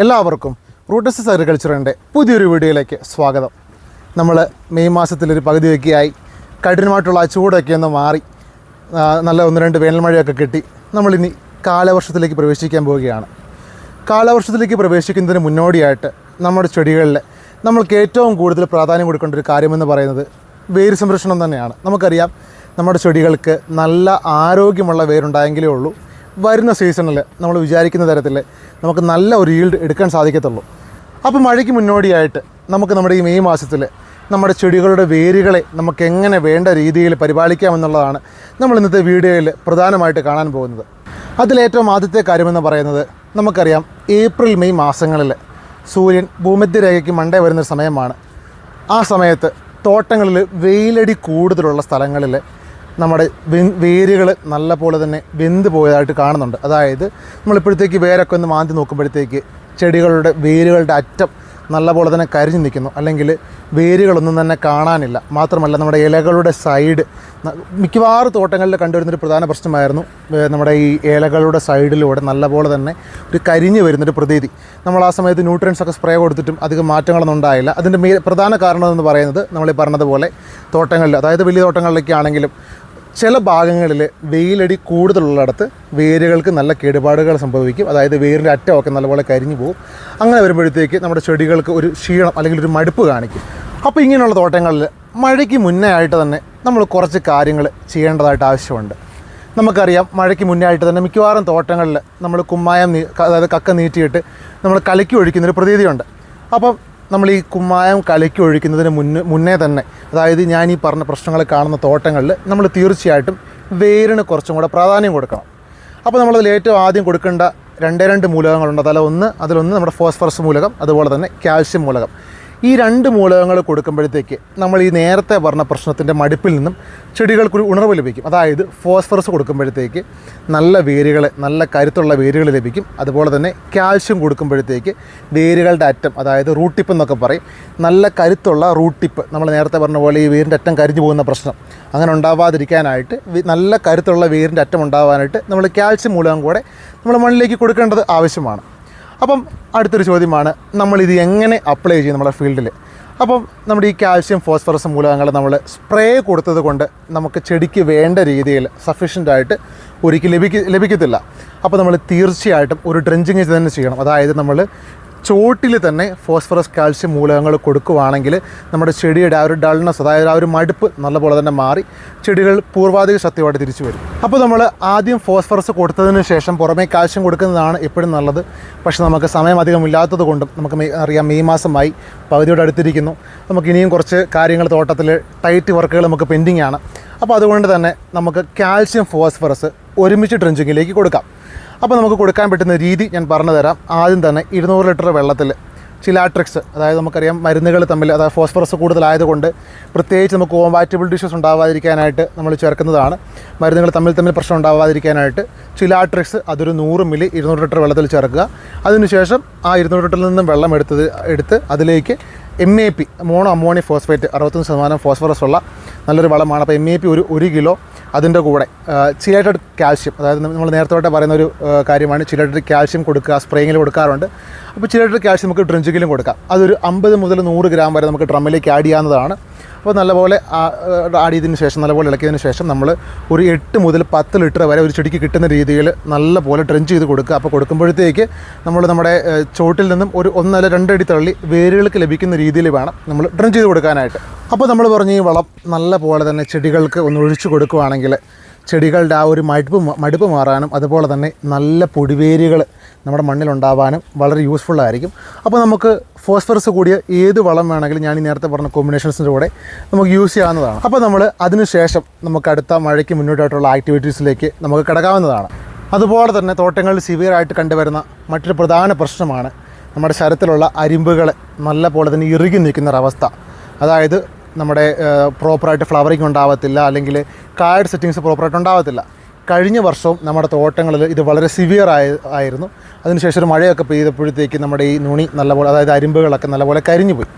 എല്ലാവർക്കും റൂട്ടസ് അഗ്രികൾച്ചറിൻ്റെ പുതിയൊരു വീഡിയോയിലേക്ക് സ്വാഗതം. നമ്മൾ മെയ് മാസത്തിലൊരു പകുതിയൊക്കെയായി കഠിനമായിട്ടുള്ള ആ ചൂടൊക്കെ ഒന്ന് മാറി നല്ല ഒന്ന് രണ്ട് വേനൽ മഴയൊക്കെ കിട്ടി നമ്മളിനി കാലവർഷത്തിലേക്ക് പ്രവേശിക്കാൻ പോവുകയാണ്. കാലവർഷത്തിലേക്ക് പ്രവേശിക്കുന്നതിന് മുന്നോടിയായിട്ട് നമ്മുടെ ചെടികളിൽ നമ്മൾക്ക് ഏറ്റവും കൂടുതൽ പ്രാധാന്യം കൊടുക്കേണ്ട ഒരു കാര്യമെന്ന് പറയുന്നത് വേര് സംരക്ഷണം തന്നെയാണ്. നമുക്കറിയാം നമ്മുടെ ചെടികൾക്ക് നല്ല ആരോഗ്യമുള്ള വേരുണ്ടായെങ്കിലേ ഉള്ളൂ വരുന്ന സീസണിൽ നമ്മൾ വിചാരിക്കുന്ന തരത്തിൽ നമുക്ക് നല്ല ഒരു ഈൽഡ് എടുക്കാൻ സാധിക്കത്തുള്ളൂ. അപ്പോൾ മഴയ്ക്ക് മുന്നോടിയായിട്ട് നമുക്ക് നമ്മുടെ ഈ മെയ് മാസത്തിൽ നമ്മുടെ ചെടികളുടെ വേരുകളെ നമുക്ക് എങ്ങനെ വേണ്ട രീതിയിൽ പരിപാലിക്കാമെന്നുള്ളതാണ് നമ്മൾ ഇന്നത്തെ വീഡിയോയിൽ പ്രധാനമായിട്ട് കാണാൻ പോകുന്നത്. അതിലേറ്റവും ആദ്യത്തെ കാര്യമെന്ന് പറയുന്നത് നമുക്കറിയാം ഏപ്രിൽ മെയ് മാസങ്ങളിൽ സൂര്യൻ ഭൂമധ്യരേഖയ്ക്ക് മണ്ടേ വരുന്നൊരു സമയമാണ്. ആ സമയത്ത് തോട്ടങ്ങളിൽ വെയിലടി കൂടുതലുള്ള സ്ഥലങ്ങളിൽ നമ്മുടെ വേരുകൾ നല്ല പോലെ തന്നെ വെന്ത് പോയതായിട്ട് കാണുന്നുണ്ട്. അതായത് നമ്മളിപ്പോഴത്തേക്ക് വേരൊക്കെ ഒന്ന് മാന്തി നോക്കുമ്പോഴത്തേക്ക് ചെടികളുടെ വേരുകളുടെ അറ്റം നല്ല പോലെ തന്നെ കരിഞ്ഞു നിൽക്കുന്നു, അല്ലെങ്കിൽ വേരുകളൊന്നും തന്നെ കാണാനില്ല. മാത്രമല്ല നമ്മുടെ ഇലകളുടെ സൈഡ് മിക്കവാറും തോട്ടങ്ങളിൽ കണ്ടുവരുന്നൊരു പ്രധാന പ്രശ്നമായിരുന്നു നമ്മുടെ ഈ ഇലകളുടെ സൈഡിലൂടെ നല്ല പോലെ തന്നെ ഒരു കരിഞ്ഞു വരുന്നൊരു പ്രതീതി. നമ്മൾ ആ സമയത്ത് ന്യൂട്രിയൻസ് ഒക്കെ സ്പ്രേ കൊടുത്തിട്ടും അധികം മാറ്റങ്ങളൊന്നും ഉണ്ടായില്ല. അതിൻ്റെ പ്രധാന കാരണമെന്ന് പറയുന്നത് നമ്മളീ പറഞ്ഞതുപോലെ തോട്ടങ്ങളിൽ, അതായത് വലിയ തോട്ടങ്ങളിലൊക്കെ ആണെങ്കിലും ചില ഭാഗങ്ങളിൽ വെയിലടി കൂടുതലുള്ളിടത്ത് വേരുകൾക്ക് നല്ല കേടുപാടുകൾ സംഭവിക്കും. അതായത് വേരിൻ്റെ അറ്റമൊക്കെ നല്ലപോലെ കരിഞ്ഞു പോകും. അങ്ങനെ വരുമ്പോഴത്തേക്ക് നമ്മുടെ ചെടികൾക്ക് ഒരു ക്ഷീണം അല്ലെങ്കിൽ ഒരു മടുപ്പ് കാണിക്കും. അപ്പോൾ ഇങ്ങനെയുള്ള തോട്ടങ്ങളിൽ മഴയ്ക്ക് മുന്നേ ആയിട്ട് തന്നെ നമ്മൾ കുറച്ച് കാര്യങ്ങൾ ചെയ്യേണ്ടതായിട്ട് ആവശ്യമുണ്ട്. നമുക്കറിയാം മഴയ്ക്ക് മുന്നേ ആയിട്ട് തന്നെ മിക്കവാറും തോട്ടങ്ങളിൽ നമ്മൾ കുമ്മായം അതായത് കക്ക നീട്ടിയിട്ട് നമ്മൾ കലക്കി ഒഴിക്കുന്നൊരു പ്രതീതിയുണ്ട്. അപ്പം നമ്മൾ ഈ കുമ്മായം കലക്കി ഒഴിക്കുന്നതിന് മുന്നേ തന്നെ, അതായത് ഞാൻ ഈ പറഞ്ഞ പ്രശ്നങ്ങൾ കാണുന്ന തോട്ടങ്ങളിൽ നമ്മൾ തീർച്ചയായിട്ടും വേരിന് കുറച്ചും കൂടെ പ്രാധാന്യം കൊടുക്കണം. അപ്പോൾ നമ്മളതിൽ ഏറ്റവും ആദ്യം കൊടുക്കേണ്ട രണ്ട് മൂലകങ്ങളുണ്ട്. അതിലൊന്ന് നമ്മുടെ ഫോസ്ഫറസ് മൂലകം, അതുപോലെ തന്നെ കാൽഷ്യം മൂലകം. ഈ രണ്ട് മൂലകങ്ങൾ കൊടുക്കുമ്പോഴത്തേക്ക് നമ്മൾ ഈ നേരത്തെ പറഞ്ഞ പ്രശ്നത്തിൻ്റെ മടുപ്പിൽ നിന്നും ചെടികൾക്കൊരു ഉണർവ് ലഭിക്കും. അതായത് ഫോസ്ഫറസ് കൊടുക്കുമ്പോഴത്തേക്ക് നല്ല വേരുകൾ, നല്ല കരുത്തുള്ള വേരുകൾ ലഭിക്കും. അതുപോലെ തന്നെ കാൽഷ്യം കൊടുക്കുമ്പോഴത്തേക്ക് വേരുകളുടെ അറ്റം, അതായത് റൂട്ട് ടിപ്പ് എന്നൊക്കെ പറയും, നല്ല കരുത്തുള്ള റൂട്ട് ടിപ്പ്. നമ്മൾ നേരത്തെ പറഞ്ഞ പോലെ ഈ വേരിൻ്റെ അറ്റം കരിഞ്ഞു പോകുന്ന പ്രശ്നം അങ്ങനെ ഉണ്ടാവാതിരിക്കാനായിട്ട്, നല്ല കരുത്തുള്ള വേരിൻ്റെ അറ്റം ഉണ്ടാവാനായിട്ട് നമ്മൾ കാൽഷ്യം മൂലകം കൂടെ നമ്മൾ മണ്ണിലേക്ക് കൊടുക്കേണ്ടത് ആവശ്യമാണ്. അപ്പം അടുത്തൊരു ചോദ്യമാണ്, നമ്മളിത് എങ്ങനെ അപ്ലൈ ചെയ്യും നമ്മുടെ ഫീൽഡിൽ. അപ്പം നമ്മുടെ ഈ കാൽഷ്യം ഫോസ്ഫറസ് മൂലകങ്ങൾ നമ്മൾ സ്പ്രേ കൊടുത്തത് കൊണ്ട് നമുക്ക് ചെടിക്ക് വേണ്ട രീതിയിൽ സഫീഷ്യൻ്റായിട്ട് ഒരിക്കലും ലഭിക്കത്തില്ല. അപ്പോൾ നമ്മൾ തീർച്ചയായിട്ടും ഒരു ഡ്രെഞ്ചിങ് തന്നെ ചെയ്യണം. അതായത് നമ്മൾ ചോട്ടിൽ തന്നെ ഫോസ്ഫറസ് കാൽഷ്യം മൂലകങ്ങൾ കൊടുക്കുകയാണെങ്കിൽ നമ്മുടെ ചെടിയുടെ ആ ഒരു ഡൾനെസ്, അതായത് ആ ഒരു മടുപ്പ് നല്ലപോലെ തന്നെ മാറി ചെടികൾ പൂർവാധിക ശക്തിയോടെ തിരിച്ചു വരും. അപ്പോൾ നമ്മൾ ആദ്യം ഫോസ്ഫറസ് കൊടുത്തതിന് ശേഷം പുറമേ കാൽഷ്യം കൊടുക്കുന്നതാണ് എപ്പോഴും നല്ലത്. പക്ഷേ നമുക്ക് സമയം അധികം ഇല്ലാത്തത് കൊണ്ടും നമുക്ക് അറിയാം മെയ് മാസമായി പകുതിയോട് അടുത്തിരിക്കുന്നു. നമുക്ക് ഇനിയും കുറച്ച് കാര്യങ്ങൾ തോട്ടത്തിൽ ടൈറ്റ് വർക്കുകൾ നമുക്ക് പെൻഡിങ് ആണ്. അപ്പോൾ അതുകൊണ്ട് തന്നെ നമുക്ക് കാൽഷ്യം ഫോസ്ഫറസ് ഒരുമിച്ച് ഡ്രെഞ്ചിങ്ങിലേക്ക് കൊടുക്കാം. അപ്പോൾ നമുക്ക് കൊടുക്കാൻ പറ്റുന്ന രീതി ഞാൻ പറഞ്ഞു തരാം. ആദ്യം തന്നെ 200 ലിറ്റർ വെള്ളത്തിൽ ചിലാട്രിക്സ്, അതായത് നമുക്കറിയാം മരുന്നുകൾ തമ്മിൽ, അതായത് ഫോസ്ഫറസ് കൂടുതലായതുകൊണ്ട് പ്രത്യേകിച്ച് നമുക്ക് കോമ്പാറ്റബിൾ ഡിഷസ് ഉണ്ടാവാതിരിക്കാനായിട്ട് നമ്മൾ ചേർക്കുന്നതാണ്. മരുന്നുകൾ തമ്മിൽ പ്രശ്നം ഉണ്ടാവാതിരിക്കാനായിട്ട് ചിലാട്രിക്സ് അതൊരു 100 മില്ലി 200 ലിറ്റർ വെള്ളത്തിൽ ചേർക്കുക. അതിനുശേഷം ആ 200 ലിറ്ററിൽ നിന്നും വെള്ളം എടുത്ത് അതിലേക്ക് MAP, mono ammonium phosphate, 65% phosphorus ഉള്ള നല്ലൊരു വളമാണ്. അപ്പോൾ MAP ഒരു കിലോ, അതിൻ്റെ കൂടെ ചിലേറ്റഡ് കാൽഷ്യം, അതായത് നമ്മൾ നേരത്തെ പറയുന്ന ഒരു കാര്യമാണ് ചിലേറ്റഡ് കാൽഷ്യം കൊടുക്കുക. സ്പ്രേയിൽ കൊടുക്കാറുണ്ട്. അപ്പോൾ ചിലേറ്റഡ് കാൽഷ്യം നമുക്ക് ഡ്രിഞ്ചിങ്ങിലും കൊടുക്കാം. അതൊരു 50 മുതൽ 100 ഗ്രാം വരെ നമുക്ക് ഡ്രമ്മിലേക്ക് ആഡ് ചെയ്യാവുന്നതാണ്. അപ്പോൾ നല്ലപോലെ ആഡ് ചെയ്തതിന് ശേഷം, നല്ലപോലെ ഇളക്കിയതിന് ശേഷം നമ്മൾ ഒരു 8 മുതൽ 10 ലിറ്റർ വരെ ഒരു ചെടിക്ക് കിട്ടുന്ന രീതിയിൽ നല്ലപോലെ ഡ്രെഞ്ച് ചെയ്ത് കൊടുക്കുക. അപ്പോൾ കൊടുക്കുമ്പോഴത്തേക്ക് നമ്മുടെ ചോട്ടിൽ നിന്നും ഒരു 1 അല്ല 2 അടി തള്ളി വേരുകൾക്ക് ലഭിക്കുന്ന രീതിയിൽ വേണം നമ്മൾ ഡ്രെഞ്ച് ചെയ്ത് കൊടുക്കാനായിട്ട്. അപ്പോൾ നമ്മൾ പറഞ്ഞ ഈ വളം നല്ല പോലെ തന്നെ ചെടികൾക്ക് ഒന്ന് ഒഴിച്ചു കൊടുക്കുകയാണെങ്കിൽ ചെടികളുടെ ആ ഒരു മടുപ്പ് മാറാനും അതുപോലെ തന്നെ നല്ല പൊടിവേരുകൾ നമ്മുടെ മണ്ണിലുണ്ടാവാനും വളരെ യൂസ്ഫുള്ളായിരിക്കും. അപ്പോൾ നമുക്ക് ഫോസ്ഫറസ് കൂടിയ ഏത് വളം വേണമെങ്കിലും ഞാൻ ഈ നേരത്തെ പറഞ്ഞ കോമ്പിനേഷൻസിൻ്റെ കൂടെ നമുക്ക് യൂസ് ചെയ്യാവുന്നതാണ്. അപ്പോൾ നമ്മൾ അതിനുശേഷം നമുക്ക് അടുത്ത മഴയ്ക്ക് മുന്നോട്ടായിട്ടുള്ള ആക്ടിവിറ്റീസിലേക്ക് നമുക്ക് കിടക്കാവുന്നതാണ്. അതുപോലെ തന്നെ തോട്ടങ്ങളിൽ സിവിയറായിട്ട് കണ്ടുവരുന്ന മറ്റൊരു പ്രധാന പ്രശ്നമാണ് നമ്മുടെ ശരത്തിലുള്ള അരിമ്പുകൾ നല്ല പോലെ തന്നെ ഇറുകി നിൽക്കുന്നൊരവസ്ഥ. അതായത് നമ്മുടെ പ്രോപ്പറായിട്ട് ഫ്ലവറിങ് ഉണ്ടാവത്തില്ല, അല്ലെങ്കിൽ കാർഡ് സെറ്റിങ്സ് പ്രോപ്പറായിട്ട് ഉണ്ടാവത്തില്ല. കഴിഞ്ഞ വർഷവും നമ്മുടെ തോട്ടങ്ങളിൽ ഇത് വളരെ സിവിയർ ആയിരുന്നു. അതിനുശേഷം ഒരു മഴയൊക്കെ പെയ്തപ്പോഴത്തേക്ക് നമ്മുടെ ഈ നുണി നല്ലപോലെ, അതായത് അരിമ്പുകളൊക്കെ നല്ലപോലെ കരിഞ്ഞു പോയി.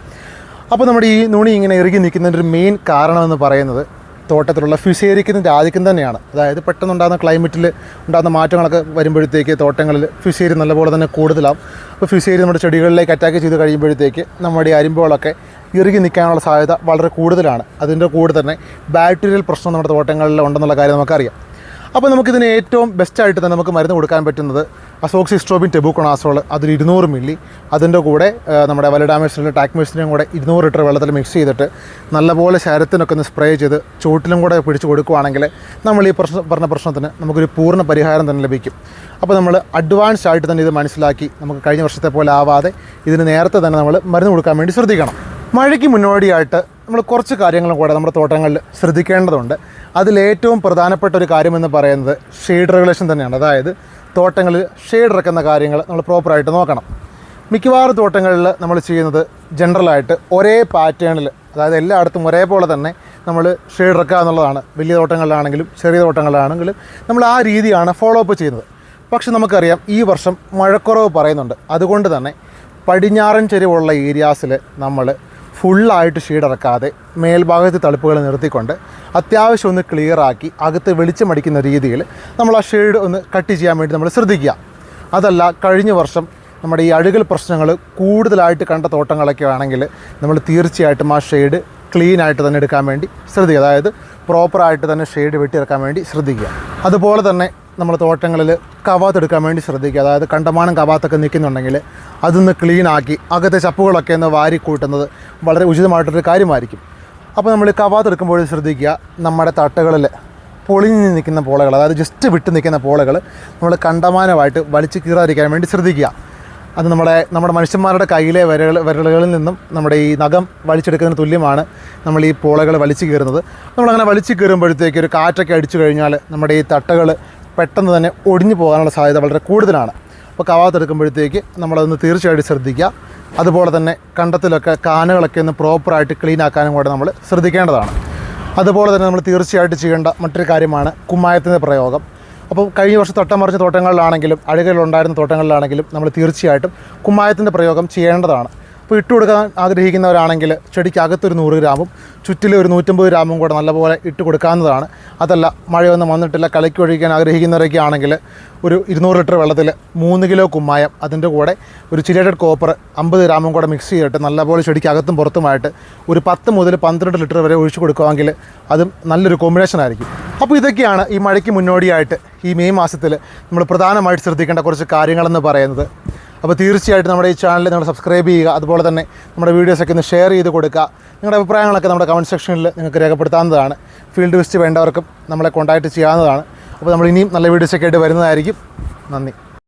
അപ്പോൾ നമ്മുടെ ഈ നുണി ഇങ്ങനെ ഇറുകി നിൽക്കുന്നതിൻ്റെ ഒരു മെയിൻ കാരണമെന്ന് പറയുന്നത് തോട്ടത്തിലുള്ള ഫിഷേരിയത്തിൻ്റെ ആധിക്യം തന്നെയാണ്. അതായത് പെട്ടെന്നുണ്ടാകുന്ന ക്ലൈമറ്റിൽ ഉണ്ടാകുന്ന മാറ്റങ്ങളൊക്കെ വരുമ്പോഴത്തേക്ക് തോട്ടങ്ങളിൽ ഫിഷേരി നല്ലപോലെ തന്നെ കൂടുതലാവും. അപ്പോൾ ഫിഷേരി നമ്മുടെ ചെടികളിലേക്ക് അറ്റാക്ക് ചെയ്ത് കഴിയുമ്പോഴത്തേക്ക് നമ്മുടെ ഈ അരിമ്പുകളൊക്കെ ഇറുകി നിൽക്കാനുള്ള സാധ്യത വളരെ കൂടുതലാണ്. അതിൻ്റെ കൂടെ തന്നെ ബാക്ടീരിയൽ പ്രശ്നം നമ്മുടെ തോട്ടങ്ങളിൽ ഉണ്ടെന്നുള്ള കാര്യം നമുക്കറിയാം. അപ്പോൾ നമുക്കിതിന് ഏറ്റവും ബെസ്റ്റായിട്ട് തന്നെ നമുക്ക് മരുന്ന് കൊടുക്കാൻ പറ്റുന്നത് അസോക്സിസ്ട്രോബിൻ ടെബുകൊണാസോൾ, അതിൽ 200 മില്ലി, അതിൻ്റെ കൂടെ നമ്മുടെ വലഡാമേഴ്സിനും ടാക്മേഴ്സിനും കൂടെ 200 ലിറ്റർ വെള്ളത്തിൽ മിക്സ് ചെയ്തിട്ട് നല്ലപോലെ ശരത്തിനൊക്കെ ഒന്ന് സ്പ്രേ ചെയ്ത് ചുവട്ടിലും കൂടെ പിടിച്ച് കൊടുക്കുകയാണെങ്കിൽ നമ്മൾ ഈ പറഞ്ഞ പ്രശ്നത്തിന് നമുക്കൊരു പൂർണ്ണ പരിഹാരം തന്നെ ലഭിക്കും. അപ്പോൾ നമ്മൾ അഡ്വാൻസ്ഡ് ആയിട്ട് തന്നെ ഇത് മനസ്സിലാക്കി നമുക്ക് കഴിഞ്ഞ വർഷത്തെ പോലെ ആവാതെ ഇതിന് നേരത്തെ തന്നെ നമ്മൾ മരുന്ന് കൊടുക്കാൻ വേണ്ടി ശ്രദ്ധിക്കണം. മഴയ്ക്ക് മുന്നോടിയായിട്ട് നമ്മൾ കുറച്ച് കാര്യങ്ങളും കൂടെ നമ്മുടെ തോട്ടങ്ങളിൽ ശ്രദ്ധിക്കേണ്ടതുണ്ട്. അതിലേറ്റവും പ്രധാനപ്പെട്ട ഒരു കാര്യമെന്ന് പറയുന്നത് ഷെയ്ഡ് റെഗുലേഷൻ തന്നെയാണ്. അതായത് തോട്ടങ്ങളിൽ ഷെയ്ഡ് ഇറക്കുന്ന കാര്യങ്ങൾ നമ്മൾ പ്രോപ്പറായിട്ട് നോക്കണം. മിക്കവാറും തോട്ടങ്ങളിൽ നമ്മൾ ചെയ്യുന്നത് ജനറലായിട്ട് ഒരേ പാറ്റേണിൽ, അതായത് എല്ലായിടത്തും ഒരേപോലെ തന്നെ നമ്മൾ ഷെയ്ഡ് ഇറക്കുക എന്നുള്ളതാണ്. വലിയ തോട്ടങ്ങളിലാണെങ്കിലും ചെറിയ തോട്ടങ്ങളിലാണെങ്കിലും നമ്മൾ ആ രീതിയാണ് ഫോളോ അപ്പ് ചെയ്യുന്നത്. പക്ഷെ നമുക്കറിയാം ഈ വർഷം മഴക്കുറവ് പറയുന്നുണ്ട്. അതുകൊണ്ട് തന്നെ പടിഞ്ഞാറൻ ചെരിവുള്ള ഏരിയാസിൽ നമ്മൾ ഫുള്ളായിട്ട് ഷെയ്ഡ് ഇറക്കാതെ മേൽഭാഗത്ത് തളിപ്പുകൾ നിർത്തിക്കൊണ്ട് അത്യാവശ്യം ഒന്ന് ക്ലിയറാക്കി അകത്ത് വെളിച്ചമടിക്കുന്ന രീതിയിൽ നമ്മൾ ആ ഷെയ്ഡ് ഒന്ന് കട്ട് ചെയ്യാൻ വേണ്ടി നമ്മൾ ശ്രദ്ധിക്കുക. അതല്ല, കഴിഞ്ഞ വർഷം നമ്മുടെ ഈ അഴുകൽ പ്രശ്നങ്ങൾ കൂടുതലായിട്ട് കണ്ട തോട്ടങ്ങളൊക്കെ ആണെങ്കിൽ നമ്മൾ തീർച്ചയായിട്ടും ആ ഷെയ്ഡ് ക്ലീനായിട്ട് തന്നെ എടുക്കാൻ വേണ്ടി ശ്രദ്ധിക്കുക. അതായത് പ്രോപ്പറായിട്ട് തന്നെ ഷെയ്ഡ് വെട്ടിയിറക്കാൻ വേണ്ടി ശ്രദ്ധിക്കുക. അതുപോലെ തന്നെ നമ്മൾ തോട്ടങ്ങളിൽ കവാത്ത് എടുക്കാൻ വേണ്ടി ശ്രദ്ധിക്കുക. അതായത് കണ്ടമാനം കവാത്തൊക്കെ നിൽക്കുന്നുണ്ടെങ്കിൽ അതൊന്ന് ക്ലീനാക്കി അകത്തെ ചപ്പുകളൊക്കെ ഒന്ന് വാരി കൂട്ടുന്നത് വളരെ ഉചിതമായിട്ടൊരു കാര്യമായിരിക്കും. അപ്പോൾ നമ്മൾ കവാത്ത് എടുക്കുമ്പോൾ ശ്രദ്ധിക്കുക, നമ്മുടെ തട്ടകളിൽ പൊളിഞ്ഞ് നിൽക്കുന്ന പോളകൾ, അതായത് ജസ്റ്റ് വിട്ട് നിൽക്കുന്ന പോളകൾ നമ്മൾ കണ്ടമാനമായിട്ട് വലിച്ചു കീറാതിരിക്കാൻ വേണ്ടി ശ്രദ്ധിക്കുക. അത് നമ്മുടെ മനുഷ്യന്മാരുടെ കയ്യിലെ വിരലുകളിൽ നിന്നും നമ്മുടെ ഈ നഖം വലിച്ചെടുക്കുന്നതിന് തുല്യമാണ് നമ്മൾ ഈ പോളകൾ വലിച്ചു കീറുന്നത്. നമ്മളങ്ങനെ വലിച്ചു കീറുമ്പോഴത്തേക്ക് ഒരു കാറ്റൊക്കെ അടിച്ചു കഴിഞ്ഞാൽ നമ്മുടെ ഈ തട്ടകൾ പെട്ടെന്ന് തന്നെ ഒടിഞ്ഞു പോകാനുള്ള സാധ്യത വളരെ കൂടുതലാണ്. അപ്പോൾ കവാത്ത് എടുക്കുമ്പോഴത്തേക്ക് നമ്മളതൊന്ന് തീർച്ചയായിട്ടും ശ്രദ്ധിക്കുക. അതുപോലെ തന്നെ കണ്ടത്തിലൊക്കെ കാനുകളൊക്കെ ഒന്ന് പ്രോപ്പറായിട്ട് ക്ലീൻ ആക്കാനും കൂടെ നമ്മൾ ശ്രദ്ധിക്കേണ്ടതാണ്. അതുപോലെ തന്നെ നമ്മൾ തീർച്ചയായിട്ടും ചെയ്യേണ്ട മറ്റൊരു കാര്യമാണ് കുമ്മായത്തിൻ്റെ പ്രയോഗം. അപ്പോൾ കഴിഞ്ഞ വർഷം തൊട്ടം മറിച്ച തോട്ടങ്ങളിലാണെങ്കിലും അഴുകലുണ്ടായിരുന്ന തോട്ടങ്ങളിലാണെങ്കിലും നമ്മൾ തീർച്ചയായിട്ടും കുമ്മായത്തിൻ്റെ പ്രയോഗം ചെയ്യേണ്ടതാണ്. അപ്പോൾ ഇട്ട് കൊടുക്കാൻ ആഗ്രഹിക്കുന്നവരാണെങ്കിൽ ചെടിക്ക് അകത്തൊരു 100 ഗ്രാമും ചുറ്റിലും ഒരു 150 ഗ്രാമും കൂടെ നല്ലപോലെ ഇട്ട് കൊടുക്കാവുന്നതാണ്. അതല്ല, മഴയൊന്നും വന്നിട്ടില്ല, കലക്കി ഒഴിക്കാൻ ആഗ്രഹിക്കുന്നവരൊക്കെ ആണെങ്കിൽ ഒരു 200 ലിറ്റർ വെള്ളത്തിൽ 3 കിലോ കുമ്മായം, അതിൻ്റെ കൂടെ ഒരു ചിലേറ്റഡ് കോപ്പർ 50 ഗ്രാമും കൂടെ മിക്സ് ചെയ്തിട്ട് നല്ലപോലെ ചെടിക്ക് അകത്തും പുറത്തുമായിട്ട് ഒരു 10 മുതൽ 12 ലിറ്റർ വരെ ഒഴിച്ചു കൊടുക്കുമെങ്കിൽ അതും നല്ലൊരു കോമ്പിനേഷൻ ആയിരിക്കും. അപ്പോൾ ഇതൊക്കെയാണ് ഈ മഴയ്ക്ക് മുന്നോടിയായിട്ട് ഈ മെയ് മാസത്തിൽ നമ്മൾ പ്രധാനമായിട്ട് ശ്രദ്ധിക്കേണ്ട കുറച്ച് കാര്യങ്ങളെന്ന് പറയുന്നത്. അപ്പോൾ തീർച്ചയായിട്ടും നമ്മുടെ ഈ ചാനൽ നിങ്ങൾ സബ്സ്ക്രൈബ് ചെയ്യുക. അതുപോലെ തന്നെ നമ്മുടെ വീഡിയോസൊക്കെ ഒന്ന് ഷെയർ ചെയ്ത് കൊടുക്കുക. നിങ്ങളുടെ അഭിപ്രായങ്ങളൊക്കെ നമ്മുടെ കമൻറ്റ് സെക്ഷനിൽ നിങ്ങൾക്ക് രേഖപ്പെടുത്താവുന്നതാണ്. ഫീൽഡ് വിസിറ്റ് വേണ്ടവർക്കും നമ്മളെ കോൺടാക്റ്റ് ചെയ്യാവുന്നതാണ്. അപ്പോൾ നമ്മൾ ഇനിയും നല്ല വീഡിയോസൊക്കെ ആയിട്ട് വരുന്നതായിരിക്കും. നന്ദി.